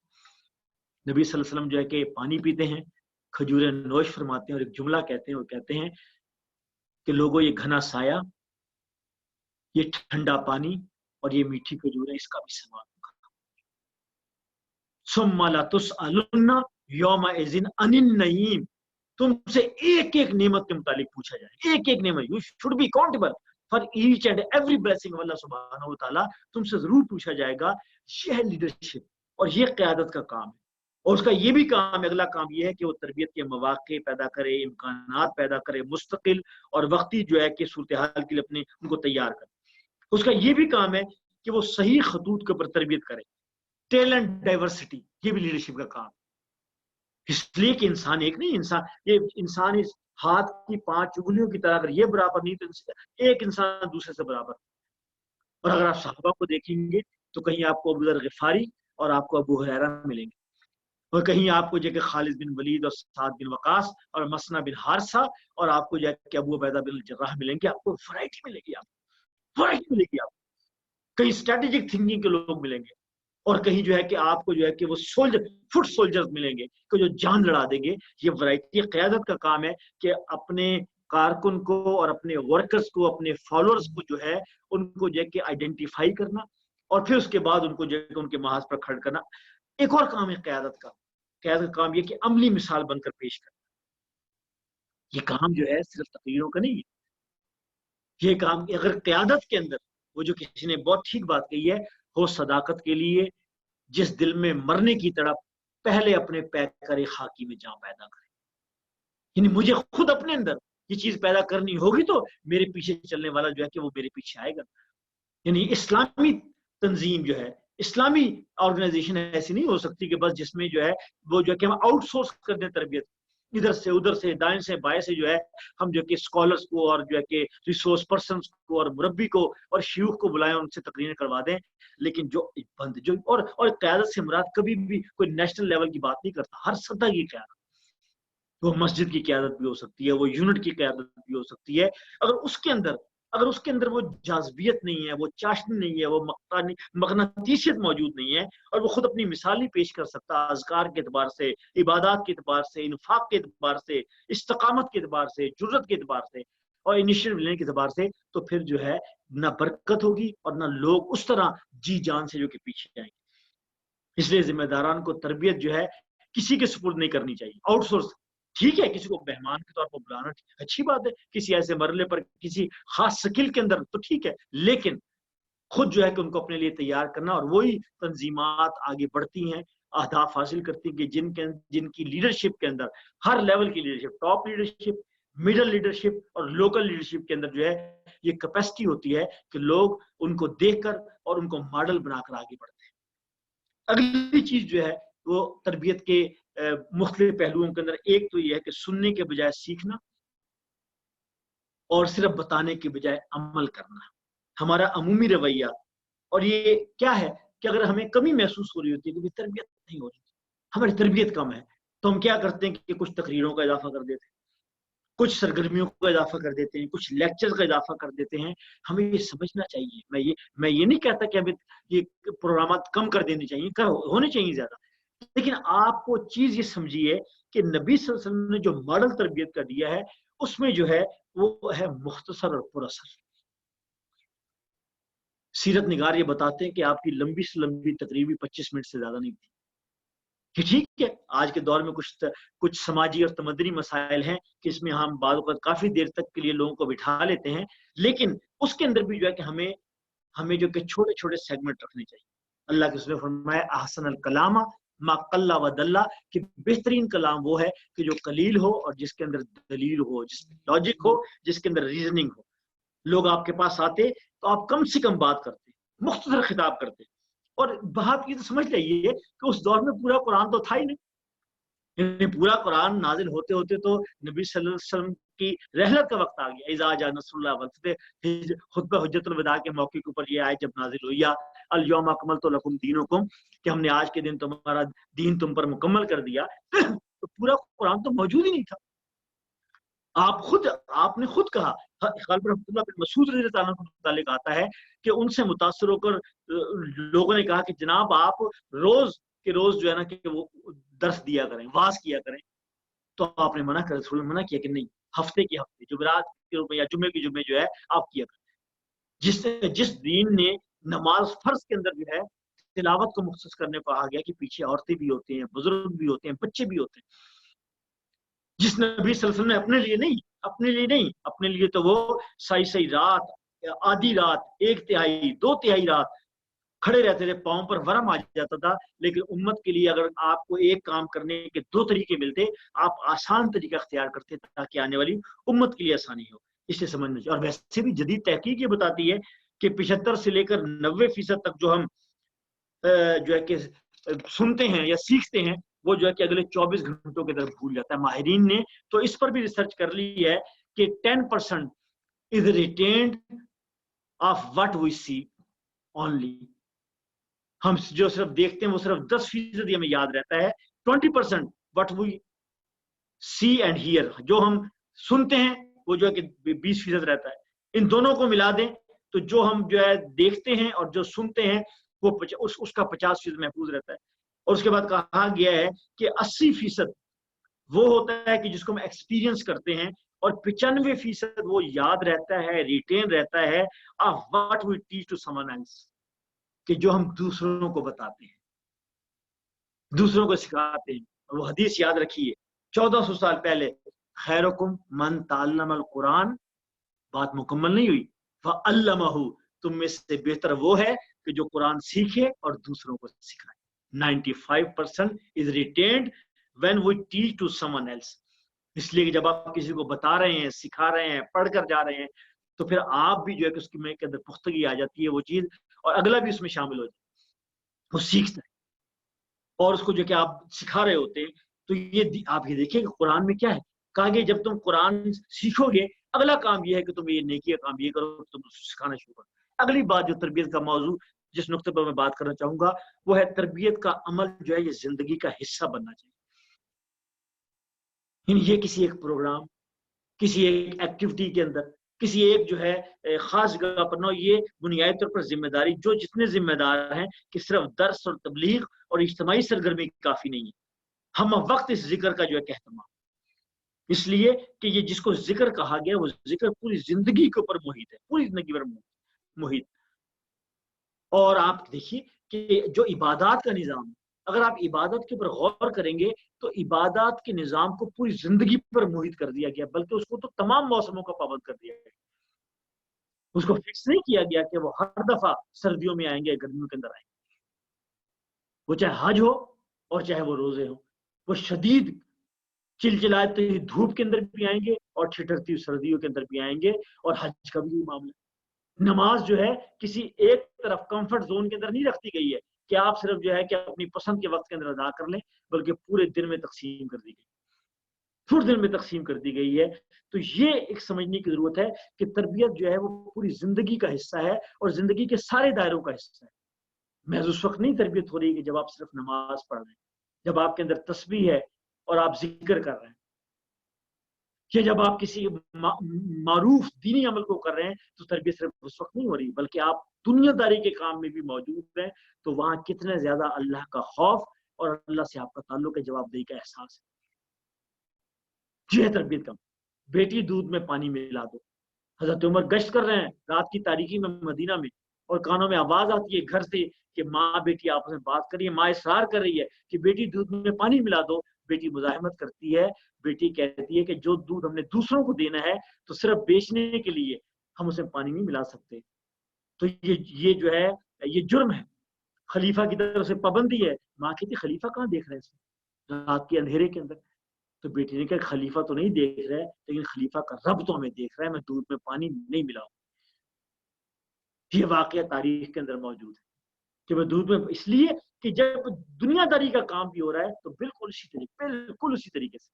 نبی صلی اللہ علیہ وسلم جو ہے کہ پانی پیتے ہیں, کھجوریں نوش فرماتے ہیں اور ایک جملہ کہتے ہیں, وہ کہتے ہیں کہ لوگوں یہ گھنا سایہ, یہ ٹھنڈا پانی اور یہ میٹھی کھجوریں, اس کا بھی سوال ہوگا. ثم لا تسألن یومئذ عن النعیم, تم سے ایک ایک نعمت کے متعلق پوچھا جائے, ایک ایک نعمت. You should be accountable for each and every blessing of اللہ سبحانہ وتعالی. تم سے ضرور پوچھا جائے گا. یہ ہے لیڈرشپ اور یہ قیادت کا کام ہے. اور اس کا یہ بھی کام ہے, اگلا کام یہ ہے کہ وہ تربیت کے مواقع پیدا کرے, امکانات پیدا کرے, مستقل اور وقتی جو ہے کہ صورتحال کے لیے اپنے ان کو تیار کرے. اس کا یہ بھی کام ہے کہ وہ صحیح خطوط کے اوپر تربیت کرے. ٹیلنٹ ڈائیورسٹی, یہ بھی لیڈرشپ کا کام. اس لیے کہ انسان ایک نہیں, انسان اس ہاتھ کی 5 انگلیوں کی طرح, اگر یہ برابر نہیں تو ایک انسان دوسرے سے برابر. اور اگر آپ صحابہ کو دیکھیں گے تو کہیں آپ کو ابو ذر غفاری اور آپ کو ابو ہریرہ ملیں گے, اور کہیں آپ کو جو کہ خالد بن ولید اور سعد بن وقاص اور مسنا بن حارثہ اور آپ کو جو کہ ابو عبیدہ بن الجراح ملیں گے. آپ کو ورائٹی ملے گی, آپ ورائٹی ملے گی. آپ کہیں اسٹریٹجک تھنکنگ کے لوگ ملیں گے, اور کہیں جو ہے کہ آپ کو جو ہے کہ وہ فٹ سولجرز ملیں گے کہ جو جان لڑا دیں گے. یہ ورائٹی قیادت کا کام ہے کہ اپنے کارکن کو اور اپنے ورکرز کو، اپنے فالوورز کو جو ہے ان کو جو ہے کہ آئیڈینٹیفائی کرنا، اور پھر اس کے بعد ان کو جو ہے کہ ان کے محاذ پر کھڑا کرنا. ایک اور کام ہے قیادت کا کام یہ کہ عملی مثال بن کر پیش کرنا. یہ کام جو ہے صرف تقریروں کا نہیں ہے. یہ کام اگر قیادت کے اندر وہ جو کسی نے بہت ٹھیک بات کہی ہے، ہو صداقت کے لیے جس دل میں مرنے کی طرف پہلے اپنے پیکر خاکی میں جان پیدا کرے. یعنی مجھے خود اپنے اندر یہ چیز پیدا کرنی ہوگی تو میرے پیچھے چلنے والا جو ہے کہ وہ میرے پیچھے آئے گا. یعنی اسلامی تنظیم جو ہے، اسلامی آرگنائزیشن ایسی نہیں ہو سکتی کہ بس جس میں جو ہے وہ جو ہے کہ ہم آؤٹ سورس کر دیں تربیت، ادھر سے ادھر سے دائیں سے بائیں سے جو ہے ہم جو کہ اسکالرس کو اور جو ہے کہ ریسورس پرسنس کو اور مربی کو اور شیوخ کو بلائیں اور ان سے تقریریں کروا دیں. لیکن جو اور قیادت سے مراد کبھی بھی کوئی نیشنل لیول کی بات نہیں کرتا، ہر سطح کی قیادت. وہ مسجد کی قیادت بھی ہو سکتی ہے، وہ یونٹ کی قیادت بھی ہو سکتی ہے. اگر اس کے اندر وہ جاذبیت نہیں ہے، وہ چاشنی نہیں ہے، وہ مقناطیسیت موجود نہیں ہے، اور وہ خود اپنی مثال نہیں پیش کر سکتا اذکار کے اعتبار سے، عبادات کے اعتبار سے، انفاق کے اعتبار سے، استقامت کے اعتبار سے، جرت کے اعتبار سے اور انیشیٹو لینے کے اعتبار سے، تو پھر جو ہے نہ برکت ہوگی اور نہ لوگ اس طرح جی جان سے جو کہ پیچھے جائیں گے. اس لیے ذمہ داران کو تربیت جو ہے کسی کے سپرد نہیں کرنی چاہیے. آؤٹ سورس ٹھیک ہے، کسی کو مہمان کے طور پر بلانا اچھی بات ہے، کسی ایسے مرحلے پر کسی خاص سکل کے اندر تو ٹھیک ہے، لیکن خود جو ہے کہ ان کو اپنے لیے تیار کرنا. اور وہی تنظیمات آگے بڑھتی ہیں، اہداف حاصل کرتی ہیں کہ جن کی لیڈرشپ کے اندر ہر لیول کی leadership, top leadership, middle leadership اور لوکل لیڈرشپ کے اندر جو ہے یہ کیپیسٹی ہوتی ہے کہ لوگ ان کو دیکھ کر اور ان کو ماڈل بنا کر آگے بڑھتے ہیں. اگلی چیز جو ہے وہ تربیت کے مختلف پہلوؤں کے اندر ایک تو یہ ہے کہ سننے کے بجائے سیکھنا اور صرف بتانے کے بجائے عمل کرنا. ہمارا عمومی رویہ، اور یہ کیا ہے کہ اگر ہمیں کمی محسوس ہو رہی ہوتی ہے کہ تربیت نہیں ہو رہی، ہماری تربیت کم ہے، تو ہم کیا کرتے ہیں کہ کچھ تقریروں کا اضافہ کر دیتے ہیں، کچھ سرگرمیوں کا اضافہ کر دیتے ہیں، کچھ لیکچر کا اضافہ کر دیتے ہیں. ہمیں یہ سمجھنا چاہیے. میں یہ نہیں کہتا کہ ہمیں یہ پروگرامات کم کر دینے چاہیے، ہونے چاہیے زیادہ، لیکن آپ کو چیز یہ سمجھیے کہ نبی صلی اللہ علیہ وسلم نے جو ماڈل تربیت کا دیا ہے اس میں جو ہے وہ ہے مختصر اور پر اثر. سیرت نگار یہ بتاتے ہیں کہ آپ کی لمبی سے لمبی تقریبی 25 منٹ سے زیادہ نہیں تھی. کہ ٹھیک ہے آج کے دور میں کچھ سماجی اور تمدنی مسائل ہیں کہ اس میں ہم بعض اوقات کافی دیر تک کے لیے لوگوں کو بٹھا لیتے ہیں، لیکن اس کے اندر بھی جو ہے کہ ہمیں جو کہ چھوٹے چھوٹے سیگمنٹ رکھنے چاہیے. اللہ کے رسول نے فرمایا احسن الکلام ما قل و دل، کہ بہترین کلام وہ ہے کہ جو قلیل ہو اور جس کے اندر دلیل ہو، جس میں لاجک ہو، جس کے اندر ریزننگ ہو. لوگ آپ کے پاس آتے تو آپ کم سے کم بات کرتے، مختصر خطاب کرتے. اور بات یہ تو سمجھ لائیے کہ اس دور میں پورا قرآن تو تھا ہی نہیں. یعنی پورا قرآن نازل ہوتے ہوتے تو نبی صلی اللہ علیہ وسلم کی رحلت کا وقت آ گیا. اذا جاء نصر اللہ والفتح، خطبہ حجۃ الوداع کے موقع کے اوپر یہ آیت جب نازل ہوئی، الیوم اکملت لکم دینکم، کہ ہم نے آج کے دن تمہارا دین تم پر مکمل کر دیا. تو پورا قرآن تو موجود ہی نہیں تھا. آپ نے خود کہا، غالب رحمۃ اللہ بن مسعود رضی اللہ عنہ کے متعلق آتا ہے کہ ان سے متاثر ہو کر لوگوں نے کہا کہ جناب آپ روز کے روز جو ہے نا کہ وہ درس دیا کریں، واز کیا کریں. تو آپ نے منع کیا کہ نہیں، ہفتے کے ہفتے، جمعرات کے روز یا جمعے کے جمعے جو ہے آپ کیا کریں. جس دین نے نماز فرض کے اندر جو ہے تلاوت کو مختص کرنے کو کہا گیا کہ پیچھے عورتیں بھی ہوتے ہیں، بزرگ بھی ہوتے ہیں، بچے بھی ہوتے ہیں. جس نبی صلی اللہ علیہ وسلم نے اپنے لیے تو وہ صحیح رات، آدھی رات، ایک تہائی، دو تہائی رات کھڑے رہتے تھے، پاؤں پر ورم آ جاتا تھا. لیکن امت کے لیے اگر آپ کو ایک کام کرنے کے دو طریقے ملتے، آپ آسان طریقہ اختیار کرتے تاکہ آنے والی امت کے لیے آسانی ہو. اسے سمجھنا چاہیے. اور ویسے بھی جدید تحقیق یہ بتاتی ہے کہ 75 سے لے کر 90% تک جو ہم جو ہے کہ سنتے ہیں یا سیکھتے ہیں وہ جو ہے کہ اگلے 24 گھنٹوں کے اندر بھول جاتا ہے. ماہرین نے تو اس پر بھی ریسرچ کر لی ہے کہ 10% is retained of what we see only. ہم جو صرف دیکھتے ہیں وہ صرف 10% ہمیں یاد رہتا ہے. 20% what we see and hear، جو ہم سنتے ہیں وہ جو ہے کہ 20% رہتا ہے. ان دونوں کو ملا دیں تو جو ہم جو ہے دیکھتے ہیں اور جو سنتے ہیں وہ اس کا 50% محفوظ رہتا ہے. اور اس کے بعد کہا گیا ہے کہ 80% وہ ہوتا ہے کہ جس کو ہم ایکسپیرینس کرتے ہیں, اور 95% وہ یاد رہتا ہے, ریٹین رہتا ہے of what we teach to someone else, کہ جو ہم دوسروں کو بتاتے ہیں, دوسروں کو سکھاتے ہیں. اور وہ حدیث یاد رکھیے 1400 سال پہلے, خیرکم من تعلم القرآن, بات مکمل نہیں ہوئی, فعلمہ, تم میں سے بہتر وہ ہے کہ جو قرآن سیکھے اور دوسروں کو سکھائے. 95% is retained when we teach to someone else. اس لیے کہ جب آپ کسی کو بتا رہے ہیں, سکھا رہے ہیں, پڑھ کر جا رہے ہیں, تو پھر آپ بھی جو ہے کہ اس کی میں کے اندر پختگی آ جاتی ہے وہ چیز, اور اگلا بھی اس میں شامل ہو جائے, وہ سیکھتا ہے. اور اس کو جو کہ آپ سکھا رہے ہوتے ہیں, تو یہ آپ یہ دیکھیں کہ قرآن میں کیا ہے, کہا کہ جب تم قرآن سیکھو گے, اگلا کام یہ ہے کہ تم یہ نیکی کا کام یہ کرو, تم سکھانا شروع کرو. اگلی بات جو تربیت کا موضوع جس نقطے پر میں بات کرنا چاہوں گا, وہ ہے تربیت کا عمل جو ہے یہ زندگی کا حصہ بننا چاہیے. یہ کسی ایک پروگرام, کسی ایک ایکٹیویٹی کے اندر, کسی ایک جو ہے خاص جگہ پر نہ, یہ بنیادی طور پر ذمہ داری جو جتنے ذمہ دار ہیں کہ صرف درس اور تبلیغ اور اجتماعی سرگرمی کافی نہیں ہے, ہم وقت اس ذکر کا جو ہے اہتمام, اس لیے کہ یہ جس کو ذکر کہا گیا وہ ذکر پوری زندگی کے اوپر محیط ہے, پوری زندگی پر محیط. اور آپ دیکھیے کہ جو عبادات کا نظام ہے, اگر آپ عبادت کے اوپر غور کریں گے تو عبادات کے نظام کو پوری زندگی پر محیط کر دیا گیا, بلکہ اس کو تو تمام موسموں کا پابند کر دیا گیا. اس کو فکس نہیں کیا گیا کہ وہ ہر دفعہ سردیوں میں آئیں گے, گرمیوں کے اندر آئیں گے. وہ چاہے حج ہو اور چاہے وہ روزے ہوں, وہ شدید چلچلاتی دھوپ کے اندر بھی آئیں گے اور ٹھٹرتی سردیوں کے اندر بھی آئیں گے. اور حج کا بھی معاملہ, نماز جو ہے کسی ایک طرف کمفرٹ زون کے اندر نہیں رکھتی گئی ہے کہ آپ صرف جو ہے کہ اپنی پسند کے وقت کے اندر ادا کر لیں, بلکہ پورے دن میں تقسیم کر دی گئی, پورے دن میں تقسیم کر دی گئی ہے. تو یہ ایک سمجھنے کی ضرورت ہے کہ تربیت جو ہے وہ پوری زندگی کا حصہ ہے اور زندگی کے سارے دائروں کا حصہ ہے. محض اس وقت نہیں تربیت ہو رہی کہ جب آپ صرف نماز پڑھ رہے ہیں, جب آپ کے اندر تسبیح ہے اور آپ ذکر کر رہے ہیں, کہ جب آپ کسی معروف دینی عمل کو کر رہے ہیں, تو تربیت صرف اس وقت نہیں ہو رہی, بلکہ آپ دنیا داری کے کام میں بھی موجود ہیں. تو وہاں کتنے زیادہ اللہ کا خوف اور اللہ سے آپ کا تعلق ہے, جواب دہی کا احساس ہے. یہ ہے تربیت کا. بیٹی دودھ میں پانی ملا دو. حضرت عمر گشت کر رہے ہیں رات کی تاریکی میں مدینہ میں, اور کانوں میں آواز آتی ہے گھر سے کہ ماں بیٹی آپس میں بات کر رہی ہے, ماں اصرار کر رہی ہے کہ بیٹی دودھ میں پانی ملا دو. بیٹی مزاحمت کرتی ہے, بیٹی کہتی ہے کہ جو دودھ ہم نے دوسروں کو دینا ہے تو صرف بیچنے کے لیے ہم اسے پانی نہیں ملا سکتے. تو یہ جو ہے یہ جرم ہے, خلیفہ کی طرف سے پابندی ہے. ماں کہتی خلیفہ کہاں دیکھ رہے ہیں رات کے اندھیرے کے اندر؟ تو بیٹی نے کہا خلیفہ تو نہیں دیکھ رہا ہے, لیکن خلیفہ کا رب تو ہمیں دیکھ رہا ہے, میں دودھ میں پانی نہیں ملاؤں. یہ واقعہ تاریخ کے اندر موجود ہے کہ میں دودھ میں, اس لیے کہ جب دنیا داری کا کام بھی ہو رہا ہے تو بالکل اسی طریقے سے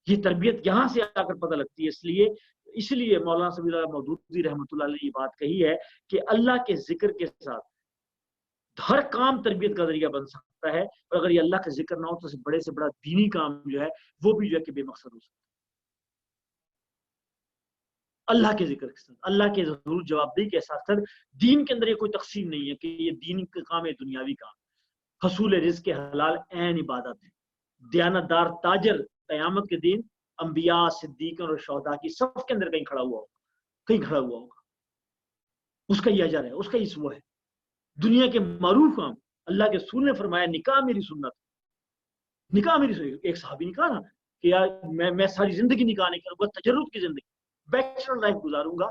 یہ تربیت یہاں سے آ کر پتہ لگتی ہے. اس لیے مولانا سمیع اللہ مودودی رحمۃ اللہ علیہ یہ بات کہی ہے کہ اللہ کے ذکر کے ساتھ ہر کام تربیت کا ذریعہ بن سکتا ہے, اور اگر یہ اللہ کا ذکر نہ ہو تو بڑے سے بڑا دینی کام جو ہے وہ بھی جو ہے کہ بے مقصد ہو سکتا ہے. اللہ کے ذکر کے ساتھ, اللہ کے ضرور جواب دہی کے ساتھ ساتھ دین کے اندر یہ کوئی تقسیم نہیں ہے کہ یہ دین کا کام ہے دنیاوی کام. حصول رزق کے حلال عین عبادت ہے. دیانت دار تاجر قیامت کے دن انبیاء, صدیقوں اور شہداء کی صف کے اندر کہیں کھڑا ہوا ہوگا. اس کا یہ اجر ہے, اس کا یہ وہ ہے. دنیا کے معروف کام, اللہ کے رسول نے فرمایا نکاح میری سنت, نکاح میری سنت. ایک صحابی نے کہا نا کہ یار میں ساری زندگی نکاح نہیں کروں گا, تجرد کی زندگی, بیچلر لائف گزاروں گا.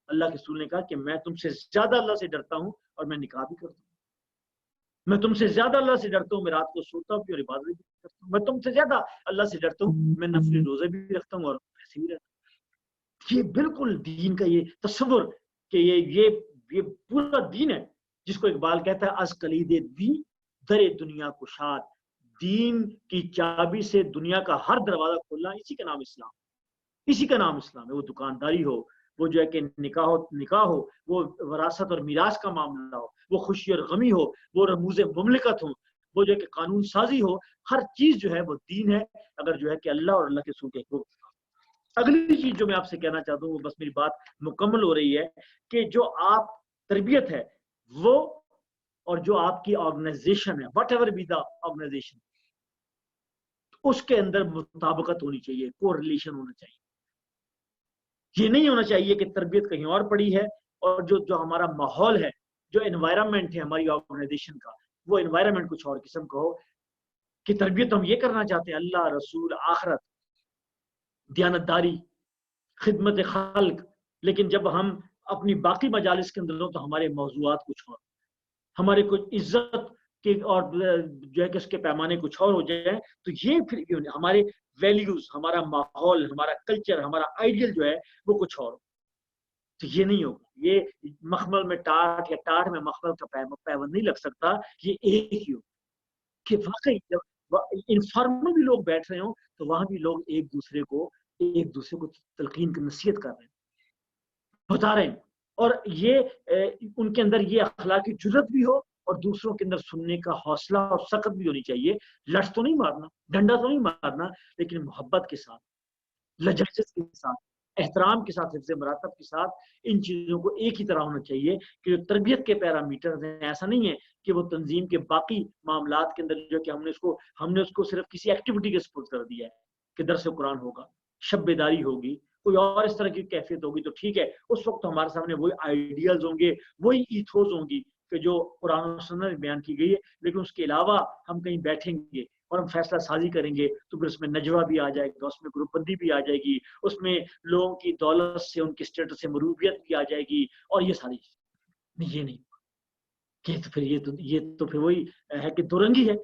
اللہ کے رسول نے کہا کہ میں تم سے زیادہ اللہ سے ڈرتا ہوں اور میں نکاح بھی کرتا ہوں. میں تم سے زیادہ اللہ سے ڈرتا ہوں, میں رات کو سوتا ہوں اور عبادت بھی کرتا ہوں. میں تم سے زیادہ اللہ سے ڈرتا ہوں, میں نفلی روزے بھی رکھتا ہوں اور ایسے بھی رہتا ہوں. یہ بالکل دین کا یہ تصور کہ یہ پورا دین ہے, جس کو اقبال کہتا ہے از کلید دین در دنیا کشاد. دین کی چابی سے دنیا کا ہر دروازہ کھولنا, اسی کا نام اسلام, اسی کا نام اسلام ہے. وہ دکانداری ہو, وہ جو ہے کہ نکاح ہو, وہ وراثت اور میراث کا معاملہ ہو, وہ خوشی اور غمی ہو, وہ رموز مملکت ہو, وہ جو ہے کہ قانون سازی ہو, ہر چیز جو ہے وہ دین ہے, اگر جو ہے کہ اللہ اور اللہ کے رسول کے حقوق. اگلی چیز جو میں آپ سے کہنا چاہتا ہوں, وہ بس میری بات مکمل ہو رہی ہے, کہ جو آپ تربیت ہے وہ اور جو آپ کی آرگنائزیشن ہے whatever be the organization اس کے اندر مطابقت ہونی چاہیے, کو ریلیشن ہونا چاہیے. یہ نہیں ہونا چاہیے کہ تربیت کہیں اور پڑی ہے اور جو ہمارا ماحول ہے, جو انوائرمنٹ ہے ہماری آرگنائزیشن کا, وہ انوائرمنٹ کچھ اور قسم کا ہو کہ تربیت ہم یہ کرنا چاہتے ہیں اللہ رسول آخرت دیانتداری خدمت خلق, لیکن جب ہم اپنی باقی مجالس کے اندر ہوں تو ہمارے موضوعات کچھ اور, ہمارے کچھ عزت کے اور جو ہے کہ اس کے پیمانے کچھ اور ہو جائیں, تو یہ پھر ہمارے ویلیوز, ہمارا ماحول, ہمارا کلچر, ہمارا آئیڈیل جو ہے وہ کچھ اور ہو. تو یہ نہیں ہوگا. یہ مخمل میں ٹاٹ یا ٹاٹ میں مخمل کا پیوند نہیں لگ سکتا. یہ ایک ہی ہو کہ واقعی جب انفارمل بھی لوگ بیٹھ رہے ہوں تو وہاں بھی لوگ ایک دوسرے کو تلقین کی نصیحت کر رہے ہیں, بتا رہے ہیں, اور یہ ان کے اندر یہ اخلاقی جرات بھی ہو اور دوسروں کے اندر سننے کا حوصلہ اور سخت بھی ہونی چاہیے. لٹ تو نہیں مارنا, ڈنڈا تو نہیں مارنا, لیکن محبت کے ساتھ, لجاجت کے ساتھ, احترام کے ساتھ, حفظ مراتب کے ساتھ ان چیزوں کو ایک ہی طرح ہونا چاہیے کہ جو تربیت کے پیرامیٹر ہیں ایسا نہیں ہے کہ وہ تنظیم کے باقی معاملات کے اندر جو کہ ہم نے اس کو صرف کسی ایکٹیویٹی کے سپورٹ کر دیا ہے کہ درس قرآن ہوگا, شب بیداری ہوگی, کوئی اور اس طرح کی کیفیت ہوگی, تو ٹھیک ہے, اس وقت ہمارے سامنے وہی آئیڈیلز ہوں گے, وہی ایتھوز ہوں گی کہ جو قرآن و سنت میں بیان کی گئی ہے. لیکن اس کے علاوہ ہم کہیں بیٹھیں گے اور ہم فیصلہ سازی کریں گے تو پھر اس میں نجوہ بھی آ جائے گا, اس میں گروپ بندی بھی آ جائے گی, اس میں لوگوں کی دولت سے, ان کے اسٹیٹس سے مروبیت بھی آ جائے گی, اور یہ ساری چیز یہ نہیں کہ تو پھر یہ تو پھر وہی ہے کہ دورنگی ہے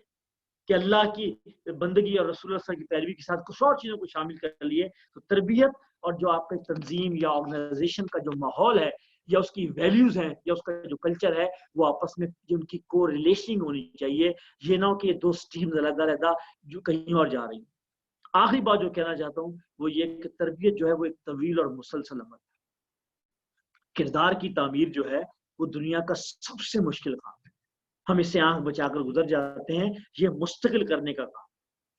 کہ اللہ کی بندگی اور رسول اللہ صلی اللہ علیہ وسلم کی پیروی کے ساتھ کچھ اور چیزوں کو شامل کر لیے. تو تربیت اور جو آپ کا تنظیم یا آرگنائزیشن کا جو ماحول ہے یا اس کی ویلیوز ہیں یا اس کا جو کلچر ہے وہ آپس میں ان کی کو ریلیشننگ ہونی چاہیے. یہ نہ ہو کہ یہ دو سٹریمز علیحدہ جو کہیں اور جا رہی ہیں. آخری بات جو کہنا چاہتا ہوں وہ یہ کہ تربیت جو ہے وہ ایک طویل اور مسلسل عمل ہے. کردار کی تعمیر جو ہے وہ دنیا کا سب سے مشکل کام ہے. ہم اس سے آنکھ بچا کر گزر جاتے ہیں. یہ مستقل کرنے کا کام.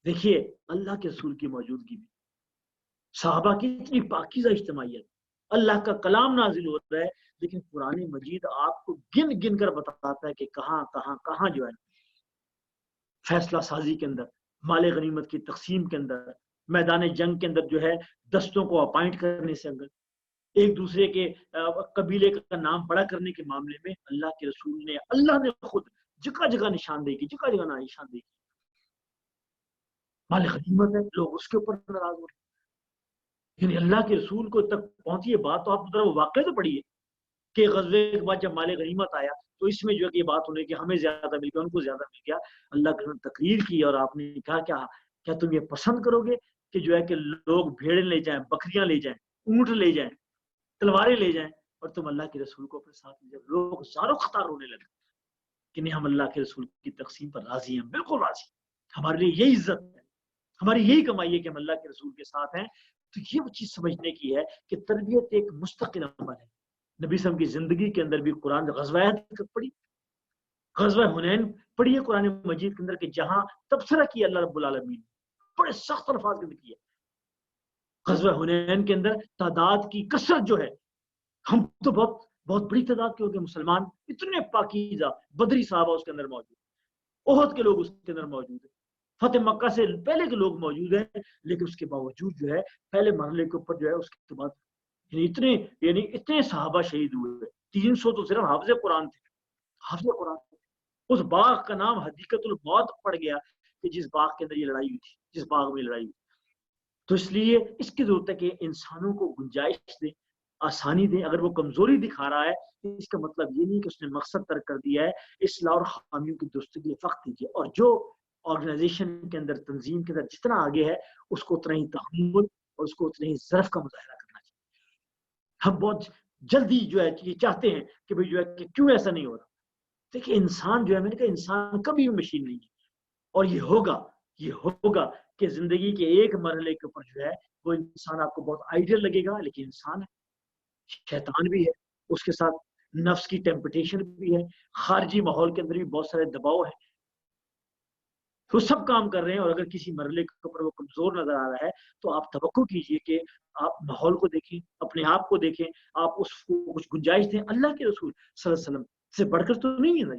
دیکھیے اللہ کے رسول کی موجودگی میں صحابہ کی اتنی پاکیزہ اجتماعیت, اللہ کا کلام نازل ہوتا ہے, لیکن قرآن مجید آپ کو گن گن کر بتاتا ہے کہ کہاں کہاں کہاں جو ہے فیصلہ سازی کے اندر, مال غنیمت کی تقسیم کے اندر, میدان جنگ کے اندر جو ہے دستوں کو اپائنٹ کرنے سے اندر, ایک دوسرے کے قبیلے کا نام بڑا کرنے کے معاملے میں اللہ نے خود جگہ جگہ نشاندہی کی, جگہ جگہ نشاندہی کی. مال غنیمت ہے, لوگ اس کے اوپر ناراض ہو رہے ہیں. یعنی اللہ کے رسول کو تک پہنچی یہ بات, تو آپ ذرا وہ واقعہ تو پڑھیے کہ غزوے کے بعد جب مال غنیمت آیا تو اس میں جو ہے کہ یہ بات ہونے کہ ہمیں زیادہ مل گیا, ان کو زیادہ مل گیا. اللہ کے رسول تقریر کی اور آپ نے کہا کیا تم یہ پسند کرو گے کہ جو ہے کہ لوگ بھیڑیں لے جائیں, بکریاں لے جائیں, اونٹ لے جائیں, تلواریں لے جائیں, اور تم اللہ کے رسول کو اپنے ساتھ لے جائیں. لوگ زارو خطار ہونے لگے کہ نہیں, ہم اللہ کے رسول کی تقسیم پر راضی ہیں, بالکل راضی. ہمارے لیے یہی عزت ہے, ہماری یہی کمائی ہے کہ ہم اللہ کے رسول کے ساتھ ہیں. تو یہ وہ چیز سمجھنے کی ہے کہ تربیت ایک مستقل عمل ہے. نبی صلی اللہ علیہ وسلم کی زندگی کے اندر بھی قرآن غزوہ پڑھی, غزوہ حنین پڑھی ہے قرآن مجید کے اندر کہ جہاں تبصرہ کیا اللہ رب العالمین, بڑے سخت الفاظ کے اندر کیا. غزوہ حنین کے اندر تعداد کی کثرت جو ہے, ہم تو بہت بہت بڑی تعداد کے ہو گئے مسلمان, اتنے پاکیزہ بدری صحابہ اس کے اندر موجود, احد کے لوگ اس کے اندر موجود ہیں, فتح مکہ سے پہلے کے لوگ موجود ہیں, لیکن اس کے باوجود جو ہے پہلے مرحلے کے اوپر جو ہے اس کے بعد اتنے صحابہ شہید ہوئے. 300 تو صرف حافظ قرآن تھے, حافظ قرآن. اس باغ کا نام حدیقۃ الموت پڑ گیا کہ جس باغ کے اندر یہ لڑائی ہوئی تھی, جس باغ میں لڑائی ہوئی. تو اس لیے اس کی ضرورت ہے کہ انسانوں کو گنجائش دیں, آسانی دیں. اگر وہ کمزوری دکھا رہا ہے اس کا مطلب یہ نہیں کہ اس نے مقصد ترک کر دیا ہے. اصلاح اور خامیوں کی درستگی کے لیے وقت دیجیے, اور جو آرگنائزیشن کے اندر, تنظیم کے اندر جتنا آگے ہے اس کو اتنا ہی تحمل اور اس کو اتنا ہی ظرف کا مظاہرہ کرنا چاہیے. ہم بہت جلدی جو ہے یہ چاہتے ہیں کہ بھئی جو ہے کہ کیوں ایسا نہیں ہو رہا. دیکھیں انسان جو ہے, میں نے کہا انسان کبھی بھی مشین نہیں ہے, اور یہ ہوگا کہ زندگی کے ایک مرحلے کے اوپر جو ہے وہ انسان آپ کو بہت آئیڈیل لگے گا, لیکن انسان ہے, شیطان بھی ہے, اس کے ساتھ نفس کی ٹیمپٹیشن بھی ہے, خارجی ماحول کے اندر بھی بہت سارے دباؤ ہے. وہ سب کام کر رہے ہیں, اور اگر کسی مرحلے کے اوپر وہ کمزور نظر آ رہا ہے تو آپ توقع کیجئے کہ آپ ماحول کو دیکھیں, اپنے آپ کو دیکھیں, آپ اس کو کچھ گنجائش دیں. اللہ کے رسول صلی اللہ علیہ وسلم سے بڑھ کر تو نہیں ہے.